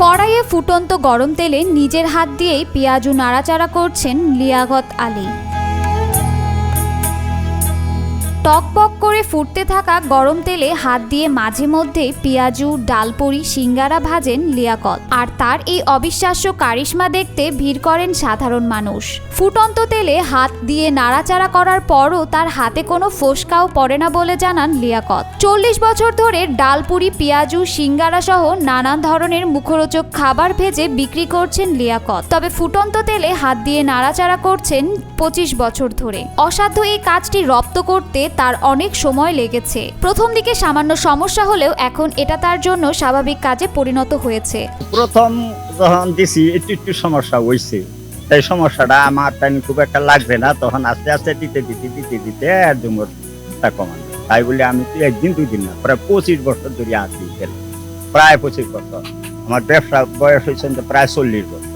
কড়াইয়ে ফুটন্ত গরম তেলে নিজের হাত দিয়েই পেঁয়াজু নাড়াচাড়া করছেন লিয়াকত আলী। টকবক করে ফুটতে থাকা গরম তেলে হাত দিয়ে মাঝে মধ্যে পেঁয়াজু, ডালপুরি, সিঙ্গারা ভাজেন লিয়াকত। আর তার এই অবিশ্বাস্য কারিশমা দেখতে ভিড় করেন সাধারণ মানুষ। ফুটন্ত তেলে হাত দিয়ে নাড়াচাড়া করার পরও তার হাতে কোনো ফোসকাও পড়ে না বলে জানান লিয়াকত। 40 বছর ধরে ডালপুরি, পেঁয়াজু, সিঙ্গারা সহ নানান ধরনের মুখরোচক খাবার ভেজে বিক্রি করছেন লিয়াকত। তবে ফুটন্ত তেলে হাত দিয়ে নাড়াচাড়া করছেন 25 বছর ধরে। অসাধ্য এই কাজটি রপ্ত করতে তার অনেক সময় লেগেছে। প্রথম দিকে সামান্য সমস্যা হলেও এখন এটা তার জন্য স্বাভাবিক কাজে পরিণত হয়েছে। প্রথম যখন দিছি একটু সমস্যা হয়েছে, এই সমস্যাটা আমার খুব একটা লাগবে না। তখন আস্তে আস্তে দিতে ডুমরটা কমান। তাই বলে আমি একদিন 2 দিন না, প্রায় 25 বছর ধরে আছি। প্রায় 25 বছর আমার ব্যবসা বয়স হয়েছে প্রায় 40 বছর।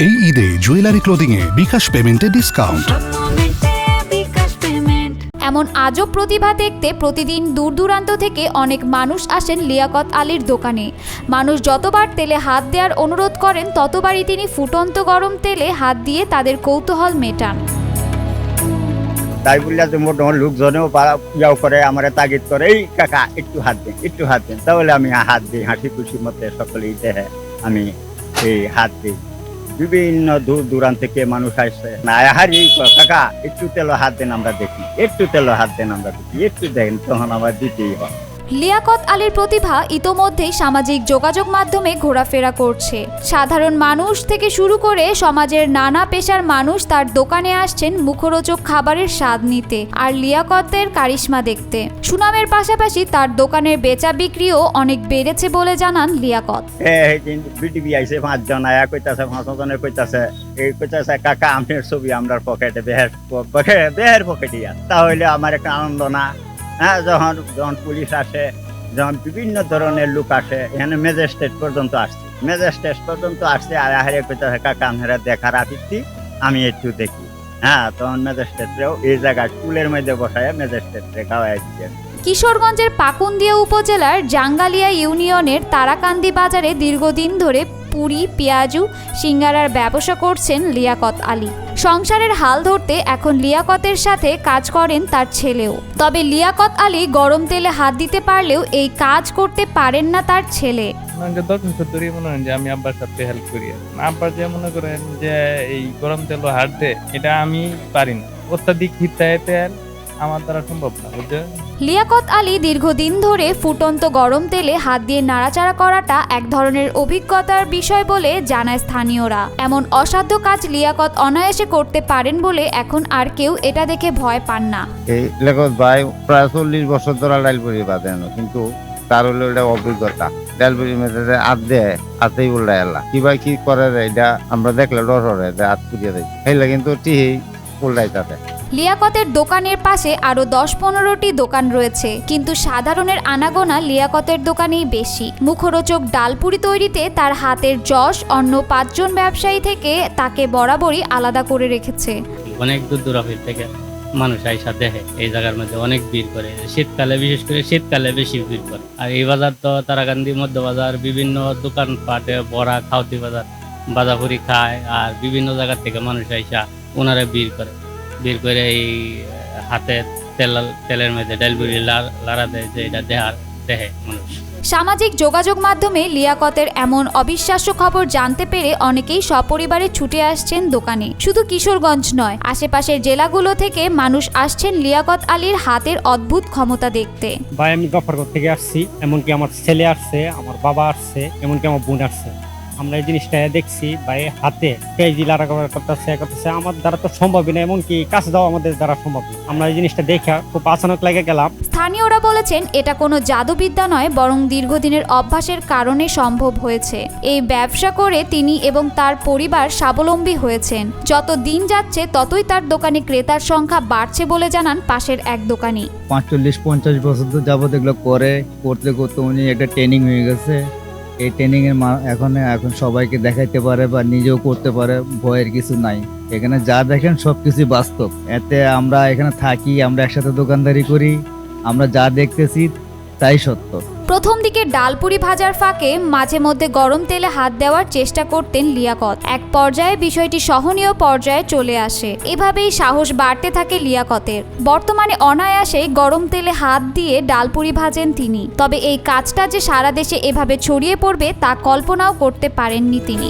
এই ঈদে জুয়েলারি ক্লোদিং এ বিকাশ পেমেন্টে ডিসকাউন্ট। এমন আজব প্রতিভা দেখতে প্রতিদিন দূর দূরান্ত থেকে অনেক মানুষ আসেন লিয়াকত আলীর দোকানে। মানুষ যতবার তেলে হাত দেওয়ার অনুরোধ করেন ততবারই তিনি ফুটন্ত গরম তেলে হাত দিয়ে তাদের কৌতূহল মেটান। তাই বললে যে মোটামুটি লোকজনেও ইয়াও করে, আমার তাগিদ করে, এই কাকা একটু হাত দেন, তাহলে আমি হাত দিই। হাসি খুশি মতে সকলেই দেখে আমি এই হাত দিই। বিভিন্ন দূর দূরান্ত থেকে মানুষ আসছে, না হারি কাকা একটু তেলো হাত দেন আমরা দেখি, একটু দেন, তখন আমার দিতেই হয়। লিয়াকত আলীর প্রতিভা ইতোমধ্যেই সামাজিক যোগাযোগ মাধ্যমে ঘোরাফেরা করছে। সাধারণ মানুষ থেকে শুরু করে সমাজের নানা পেশার মানুষ তার দোকানে আসছেন মুখরোচক খাবারের স্বাদ নিতে আর লিয়াকতের কারিশমা দেখতে। সুনামের পাশাপাশি তার দোকানের বেচা বিক্রিও অনেক বেড়েছে বলে জানান লিয়াকত। বিটিভি আইছে 5 জন আয়া কইতাছে, 5 জনের কইতাছে কাকা আপনার ছবি আমরার পকেটে বেহের পকেটে আছে। তাহলে আমার একটা আনন্দ না? হ্যাঁ, যখন পুলিশ আসে, যখন বিভিন্ন ধরনের লোক আসে, এখানে ম্যাজিস্ট্রেট পর্যন্ত আসছে আর আহারে কইতাছে কাকা আপনারা দেখার আপত্তি, আমি একটু দেখি। হ্যাঁ, তখন ম্যাজিস্ট্রেটরেও এই জায়গায় টুলের মধ্যে বসায় ম্যাজিস্ট্রেটরে খাওয়াই দিচ্ছেন। কিশোরগঞ্জের পাকুন্দিয়া উপজেলার জাঙ্গালিয়া ইউনিয়নের তারাকান্দি বাজারে দীর্ঘদিন ধরে পুরি, পেঁয়াজু, সিঙ্গারার ব্যবসা করছেন লিয়াকত আলী। সংসারের হাল ধরতে এখন লিয়াকতের সাথে কাজ করেন তার ছেলেও। তবে লিয়াকত আলী গরম তেলে হাত দিতে পারলেও এই কাজ করতে পারেন না তার ছেলে। মনে হয় যে আমি আব্বার সাথে হেল্প করি। আব্বার যে মনে করেন যে এই গরম তেল হাত দে, এটা আমি পারি না। অত্যাধিক হিতায় তেল আমার দ্বারা সম্ভব না, বুঝছে? লিয়াকত আলী দীর্ঘদিন ধরে ফুটন্ত গরম তেলে হাত দিয়ে নাড়াচাড়া করাটা এক ধরনের অভিজ্ঞতার বিষয় বলে জানায় স্থানীয়রা। এমন অসাধ্য কাজ লিয়াকত অনায়াসে করতে পারেন বলে এখন আর কেউ এটা দেখে ভয় পান না। এই লিয়াকত ভাই প্রায় 40 বছর ধরে ডালপুরি বাঁধেন, কিন্তু তার হলো এটা অভিজ্ঞতা। ডালপুরি মেঝে হাত দেয়, হাতেই উল্টায় এলা কি করে এটা আমরা দেখলে ডর হরে হাত পুড়িয়ে দেয়, সেইটা কিন্তু ঠিক উল্টাইতে। লিয়াকতের দোকানের পাশে আরো 10-15টি দোকান রয়েছে, কিন্তু সাধারণের আনাগোনা লিয়াকতের দোকানেই বেশি। মুখরোচক ডালপুরি তৈরিতে তার হাতের যশ অন্য 5 জন ব্যবসায়ী থেকে তাকে বরাবরই আলাদা করে রেখেছে। অনেক দূর থেকে মানুষ আইসা দেখে, এই জায়গার মধ্যে অনেক ভিড় করে। শীতকালে, বিশেষ করে শীতকালে বেশি ভিড় করে। আর এই বাজার তো তারাকান্দি মধ্য বাজার, বিভিন্ন দোকানপাটে বড়া, খাওতি বাজার, বাজাপুরি খায়। আর বিভিন্ন জায়গা থেকে মানুষ আইসা ওনারা ভিড় করে এই হাতে তেলের মধ্যে ডালপুরি লাড়া দেয়, যে এটা দেখে মানুষ। সামাজিক যোগাযোগ মাধ্যমে লিয়াকতের এমন অবিশ্বাস্য খবর জানতে পেরে অনেকেই সপরিবারে ছুটে আসছেন দোকানে। শুধু কিশোরগঞ্জ নয়, আশেপাশের জেলাগুলো থেকে মানুষ আসছেন লিয়াকত আলীর হাতের অদ্ভুত ক্ষমতা দেখতে। ভাই আমি গফরগঞ্জ থেকে আসছি, এমনকি আমার ছেলে আসছে, আমার বাবা আসছে, এমনকি আমার বোন আসছে। আমরা এই জিনিসটা দেখছি ভাই হাতে পেঁয়াজি লাড়া করতেছে, আমার দ্বারা তো সম্ভবই না, এমনকি কাছে যাওয়া আমাদের দ্বারা সম্ভব না। আমরা এই জিনিসটা দেখে খুব আচানক লেগে গেলাম। স্থানীয়রা বলেছেন এটা কোনো জাদুবিদ্যা নয়, বরং দীর্ঘদিনের অভ্যাসের কারণে সম্ভব হয়েছে। এই ব্যবসা করে তিনি এবং তার পরিবার স্বাবলম্বী হয়েছেন। যত দিন যাচ্ছে ততই তার দোকানে ক্রেতার সংখ্যা বাড়ছে বলে জানান পাশের এক দোকানি। 45-50 বছর তো যাবত এগুলো করতে উনি একটা ট্রেনিং হয়ে গেছে। এই ট্রেনিং এর এখন সবাইকে দেখাইতে পারে বা নিজেও করতে পারে, ভয়ের কিছু নাই। এখানে যা দেখেন সবকিছু বাস্তব। এতে আমরা এখানে থাকি, আমরা একসাথে দোকানদারি করি, আমরা যা দেখতেছি তাই সত্য। প্রথম দিকে ডালপুরি ভাজার ফাঁকে মাঝে মধ্যে গরম তেলে হাত দেওয়ার চেষ্টা করতেন লিয়াকত। এক পর্যায়ে বিষয়টি সহনীয় পর্যায়ে চলে আসে। এভাবেই সাহস বাড়তে থাকে লিয়াকতের। বর্তমানে অনায়াসেই গরম তেলে হাত দিয়ে ডালপুরি ভাজেন তিনি। তবে এই কাজটা যে সারা দেশে এভাবে ছড়িয়ে পড়বে তা কল্পনাও করতে পারেননি তিনি।